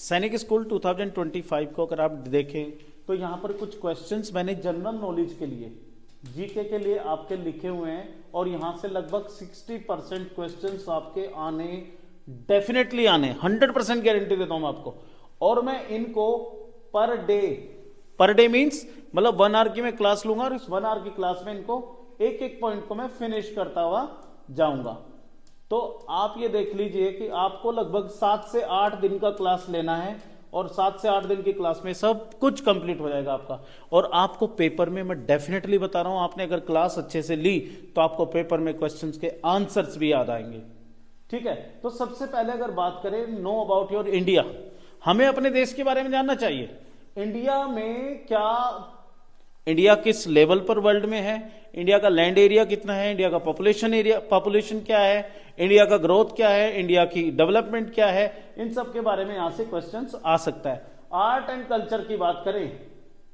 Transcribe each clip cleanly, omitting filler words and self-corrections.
सैनिक स्कूल 2025 को अगर आप देखें तो यहाँ पर कुछ क्वेश्चंस मैंने जनरल नॉलेज के लिए, जीके के लिए आपके लिखे हुए हैं और यहाँ से लगभग 60% क्वेश्चंस आपके आने, डेफिनेटली आने, 100% गारंटी देता हूं मैं आपको। और मैं इनको पर डे मीन्स मतलब 1 आवर की मैं क्लास लूंगा और इस 1 आवर की क्लास में इनको एक एक पॉइंट को मैं फिनिश करता हुआ जाऊंगा। तो आप ये देख लीजिए कि आपको लगभग 7 से 8 दिन का क्लास लेना है और 7 से 8 दिन की क्लास में सब कुछ कंप्लीट हो जाएगा आपका। और आपको पेपर में मैं डेफिनेटली बता रहा हूं, आपने अगर क्लास अच्छे से ली तो आपको पेपर में क्वेश्चंस के आंसर्स भी याद आएंगे। ठीक है, तो सबसे पहले अगर बात करें नो अबाउट योर इंडिया, हमें अपने देश के बारे में जानना चाहिए। इंडिया में क्या, इंडिया किस लेवल पर वर्ल्ड में है, इंडिया का लैंड एरिया कितना है, इंडिया का पॉपुलेशन क्या है, इंडिया का ग्रोथ क्या है, इंडिया की डेवलपमेंट क्या है, इन सब के बारे में यहां से क्वेश्चंस आ सकता है। आर्ट एंड कल्चर की बात करें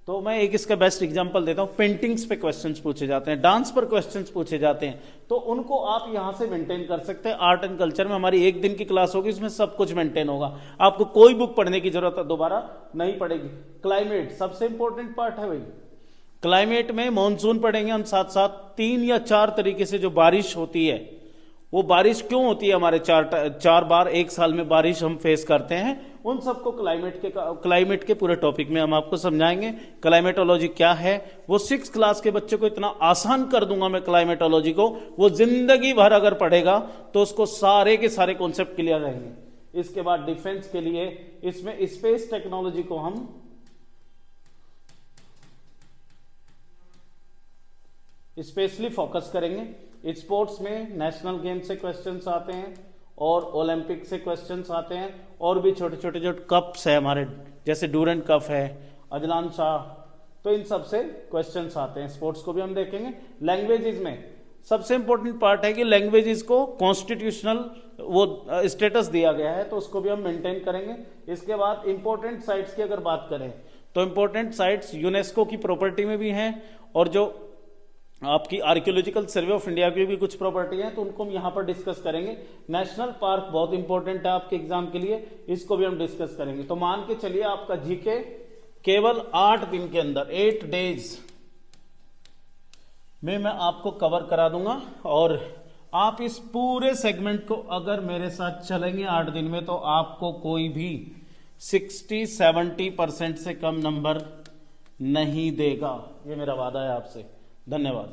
तो मैं एक इसका बेस्ट एग्जांपल देता हूं, पेंटिंग्स पे क्वेश्चंस पूछे जाते हैं, डांस पर क्वेश्चंस पूछे जाते हैं, तो उनको आप यहां से मेंटेन कर सकते हैं। आर्ट एंड कल्चर में हमारी एक दिन की क्लास होगी, इसमें सब कुछ मेंटेन होगा, आपको कोई बुक पढ़ने की जरूरत दोबारा नहीं पड़ेगी। क्लाइमेट सबसे इंपॉर्टेंट पार्ट है भाई, क्लाइमेट में मॉनसून पढ़ेंगे हम, साथ साथ 3 या 4 तरीके से जो बारिश होती है, वो बारिश क्यों होती है, हमारे चार बार एक साल में बारिश हम फेस करते हैं, उन सबको क्लाइमेट के पूरे टॉपिक में हम आपको समझाएंगे। क्लाइमेटोलॉजी क्या है वो 6 क्लास के बच्चे को इतना आसान कर दूंगा मैं क्लाइमेटोलॉजी को, वो जिंदगी भर अगर पढ़ेगा तो उसको सारे के सारे कॉन्सेप्ट क्लियर रहेंगे। इसके बाद डिफेंस के लिए इसमें स्पेस टेक्नोलॉजी को हम स्पेशली फोकस करेंगे। स्पोर्ट्स में नेशनल गेम से क्वेश्चंस आते हैं और ओलंपिक से क्वेश्चंस आते हैं, और भी छोटे छोटे जो कप्स है हमारे, जैसे डूरेंट कप है, अजलान शाह, तो इन सब से क्वेश्चंस आते हैं। स्पोर्ट्स को भी हम देखेंगे। लैंग्वेजेस में सबसे इंपॉर्टेंट पार्ट है कि लैंग्वेजेस को कॉन्स्टिट्यूशनल वो स्टेटस दिया गया है, तो उसको भी हम मेंटेन करेंगे। इसके बाद इंपॉर्टेंट साइट्स की अगर बात करें तो इंपॉर्टेंट साइट्स यूनेस्को की प्रॉपर्टी में भी हैं, और जो आपकी आर्कियोलॉजिकल सर्वे ऑफ इंडिया की भी कुछ प्रॉपर्टी है, तो उनको हम यहां पर डिस्कस करेंगे। नेशनल पार्क बहुत इंपॉर्टेंट है आपके एग्जाम के लिए, इसको भी हम डिस्कस करेंगे। तो मान के चलिए आपका जीके केवल 8 दिन के अंदर, 8 डेज में मैं आपको कवर करा दूंगा, और आप इस पूरे सेगमेंट को अगर मेरे साथ चलेंगे 8 दिन में, तो आपको कोई भी 60-70% से कम नंबर नहीं देगा, ये मेरा वादा है आपसे। धन्यवाद।